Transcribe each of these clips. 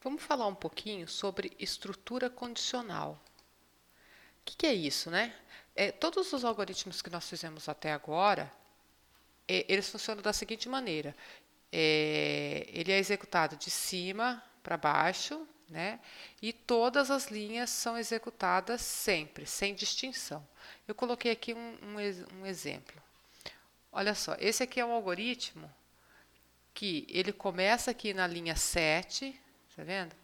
Vamos falar um pouquinho sobre estrutura condicional. O que é isso, né? Todos os algoritmos que nós fizemos até agora, eles funcionam da seguinte maneira. Ele é executado de cima para baixo, né? E todas as linhas são executadas sempre, sem distinção. Eu coloquei aqui um exemplo. Olha só, esse aqui é um algoritmo que ele começa aqui na linha 7, tá vendo?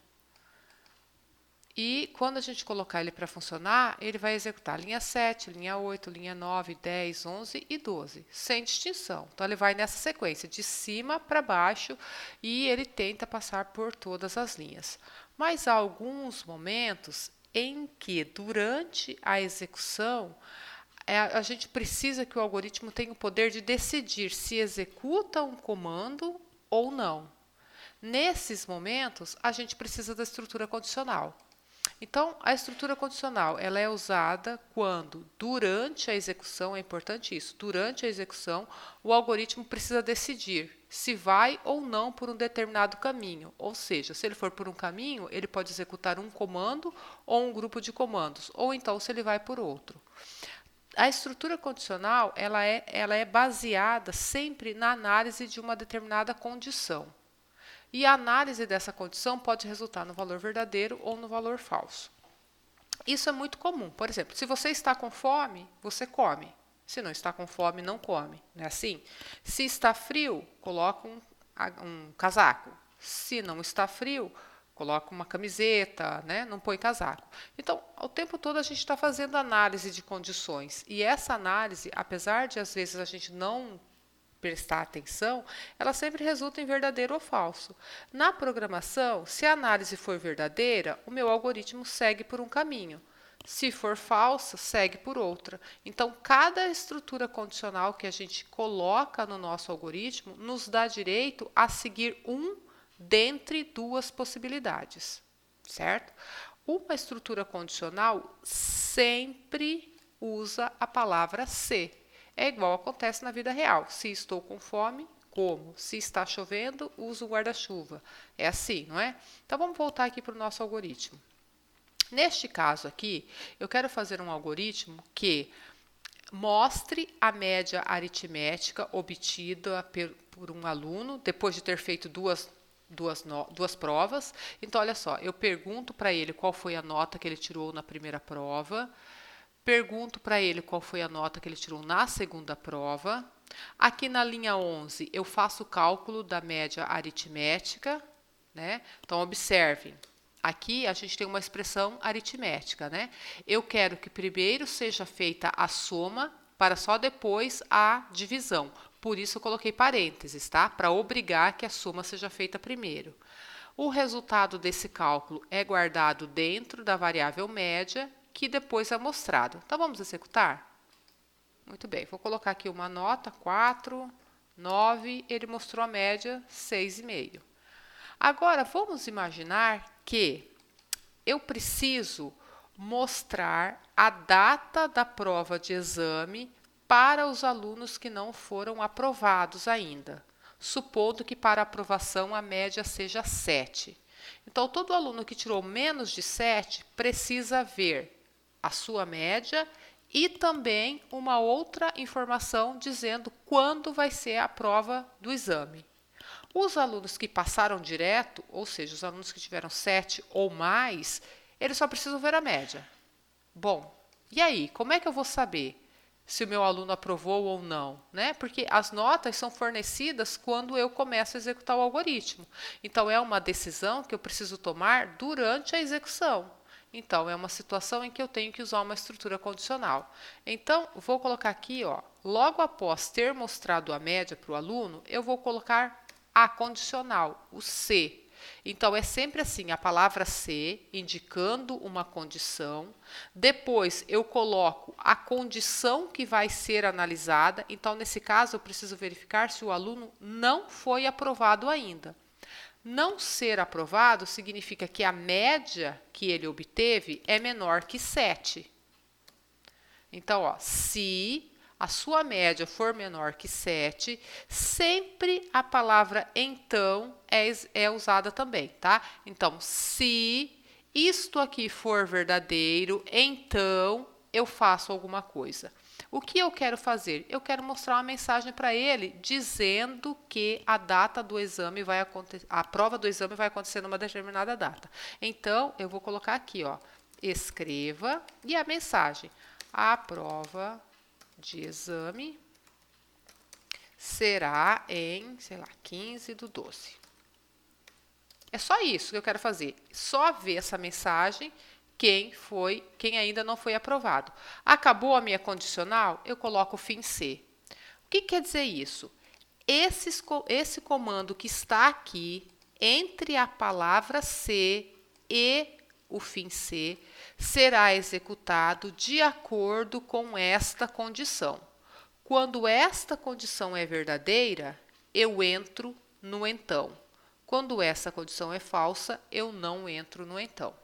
E quando a gente colocar ele para funcionar, ele vai executar linha 7, linha 8, linha 9, 10, 11 e 12, sem distinção. Então, ele vai nessa sequência, de cima para baixo, e ele tenta passar por todas as linhas. Mas há alguns momentos em que, durante a execução, a gente precisa que o algoritmo tenha o poder de decidir se executa um comando ou não. Nesses momentos, a gente precisa da estrutura condicional. Então, a estrutura condicional ela é usada quando, durante a execução, é importante isso, durante a execução, o algoritmo precisa decidir se vai ou não por um determinado caminho. Ou seja, se ele for por um caminho, ele pode executar um comando ou um grupo de comandos, ou então se ele vai por outro. A estrutura condicional ela é baseada sempre na análise de uma determinada condição. E a análise dessa condição pode resultar no valor verdadeiro ou no valor falso. Isso é muito comum. Por exemplo, se você está com fome, você come. Se não está com fome, não come. Não é assim? Se está frio, coloca um casaco. Se não está frio, coloca uma camiseta, né? Não põe casaco. Então, o tempo todo a gente está fazendo análise de condições. E essa análise, apesar de às vezes a gente não prestar atenção, ela sempre resulta em verdadeiro ou falso. Na programação, se a análise for verdadeira, o meu algoritmo segue por um caminho. Se for falsa, segue por outra. Então, cada estrutura condicional que a gente coloca no nosso algoritmo nos dá direito a seguir um dentre duas possibilidades, certo? Uma estrutura condicional sempre usa a palavra se. É igual acontece na vida real. Se estou com fome, como. Se está chovendo, uso o guarda-chuva. É assim, não é? Então, vamos voltar aqui para o nosso algoritmo. Neste caso aqui, eu quero fazer um algoritmo que mostre a média aritmética obtida por um aluno, depois de ter feito duas provas. Então, olha só, eu pergunto para ele qual foi a nota que ele tirou na primeira prova, pergunto para ele qual foi a nota que ele tirou na segunda prova. Aqui na linha 11, eu faço o cálculo da média aritmética, né? Então, observem. Aqui a gente tem uma expressão aritmética, né? Eu quero que primeiro seja feita a soma para só depois a divisão. Por isso eu coloquei parênteses, tá? Para obrigar que a soma seja feita primeiro. O resultado desse cálculo é guardado dentro da variável média, que depois é mostrado. Então, vamos executar? Muito bem, vou colocar aqui uma nota, 4, 9, ele mostrou a média, 6,5. Agora, vamos imaginar que eu preciso mostrar a data da prova de exame para os alunos que não foram aprovados ainda, supondo que para aprovação a média seja 7. Então, todo aluno que tirou menos de 7 precisa ver a sua média e também uma outra informação dizendo quando vai ser a prova do exame. Os alunos que passaram direto, ou seja, os alunos que tiveram 7 ou mais, eles só precisam ver a média. Bom, e aí, como é que eu vou saber se o meu aluno aprovou ou não, né? Porque as notas são fornecidas quando eu começo a executar o algoritmo. Então, é uma decisão que eu preciso tomar durante a execução. Então, é uma situação em que eu tenho que usar uma estrutura condicional. Então, vou colocar aqui, ó, logo após ter mostrado a média para o aluno, eu vou colocar a condicional, o se. Então, é sempre assim, a palavra se, indicando uma condição. Depois, eu coloco a condição que vai ser analisada. Então, nesse caso, eu preciso verificar se o aluno não foi aprovado ainda. Não ser aprovado significa que a média que ele obteve é menor que 7. Então, ó, se a sua média for menor que 7, sempre a palavra então é usada também, tá? Então, se isto aqui for verdadeiro, então eu faço alguma coisa. O que eu quero fazer? Eu quero mostrar uma mensagem para ele dizendo que a data do exame vai acontecer, a prova do exame vai acontecer numa determinada data. Então, eu vou colocar aqui, ó, escreva e a mensagem. A prova de exame será em, sei lá, 15/12. É só isso que eu quero fazer. Só ver essa mensagem quem ainda não foi aprovado. Acabou a minha condicional? Eu coloco o fim C. O que quer dizer isso? Esse comando que está aqui, entre a palavra C e o fim C, será executado de acordo com esta condição. Quando esta condição é verdadeira, eu entro no então. Quando essa condição é falsa, eu não entro no então.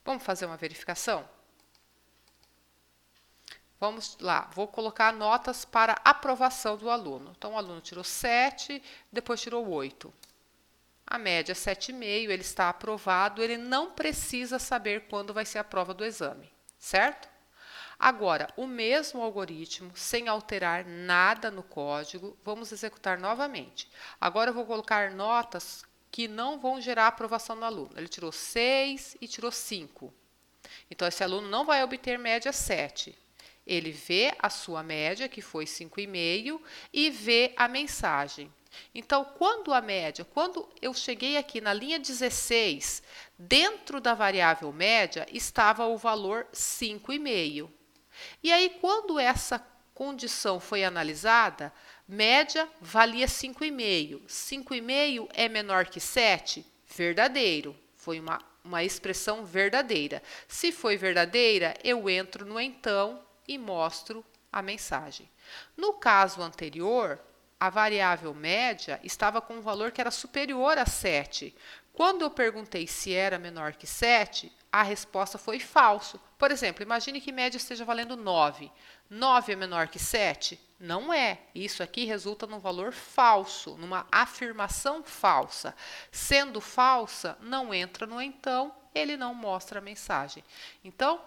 Vamos fazer uma verificação? Vamos lá, vou colocar notas para aprovação do aluno. Então, o aluno tirou 7, depois tirou 8. A média é 7,5, ele está aprovado, ele não precisa saber quando vai ser a prova do exame, certo? Agora, o mesmo algoritmo, sem alterar nada no código, vamos executar novamente. Agora, eu vou colocar notas que não vão gerar aprovação no aluno. Ele tirou 6 e tirou 5. Então, esse aluno não vai obter média 7. Ele vê a sua média, que foi 5,5, e vê a mensagem. Então, quando eu cheguei aqui na linha 16, dentro da variável média estava o valor 5,5. E aí, quando essa condição foi analisada, média valia 5,5. 5,5 é menor que 7? Verdadeiro. Foi uma expressão verdadeira. Se foi verdadeira, eu entro no então e mostro a mensagem. No caso anterior, a variável média estava com um valor que era superior a 7. Quando eu perguntei se era menor que 7, a resposta foi falso. Por exemplo, imagine que média esteja valendo 9. 9 é menor que 7? Não é. Isso aqui resulta num valor falso, numa afirmação falsa. Sendo falsa, não entra no então, ele não mostra a mensagem. Então,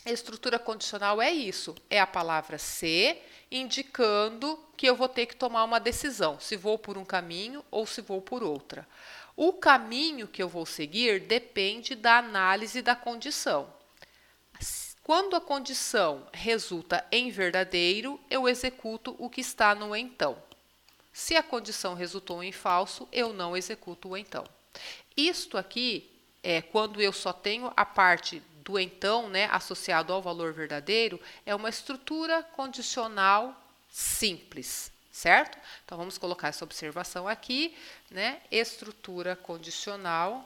a estrutura condicional é isso, é a palavra se indicando que eu vou ter que tomar uma decisão, se vou por um caminho ou se vou por outra. O caminho que eu vou seguir depende da análise da condição. Quando a condição resulta em verdadeiro, eu executo o que está no então. Se a condição resultou em falso, eu não executo o então. Isto aqui é quando eu só tenho a parte do então, né, associado ao valor verdadeiro, é uma estrutura condicional simples, certo? Então, vamos colocar essa observação aqui, né? Estrutura condicional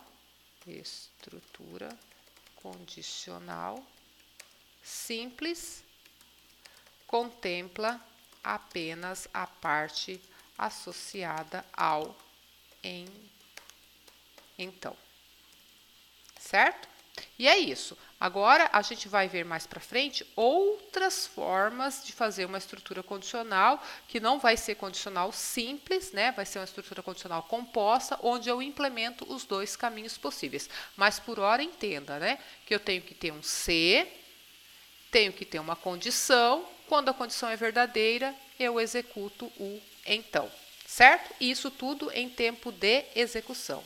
simples contempla apenas a parte associada ao então, certo? E é isso. Agora, a gente vai ver mais para frente outras formas de fazer uma estrutura condicional, que não vai ser condicional simples, né? Vai ser uma estrutura condicional composta, onde eu implemento os dois caminhos possíveis. Mas, por hora, entenda, né? Que eu tenho que ter um se, tenho que ter uma condição. Quando a condição é verdadeira, eu executo o então, certo? E isso tudo em tempo de execução.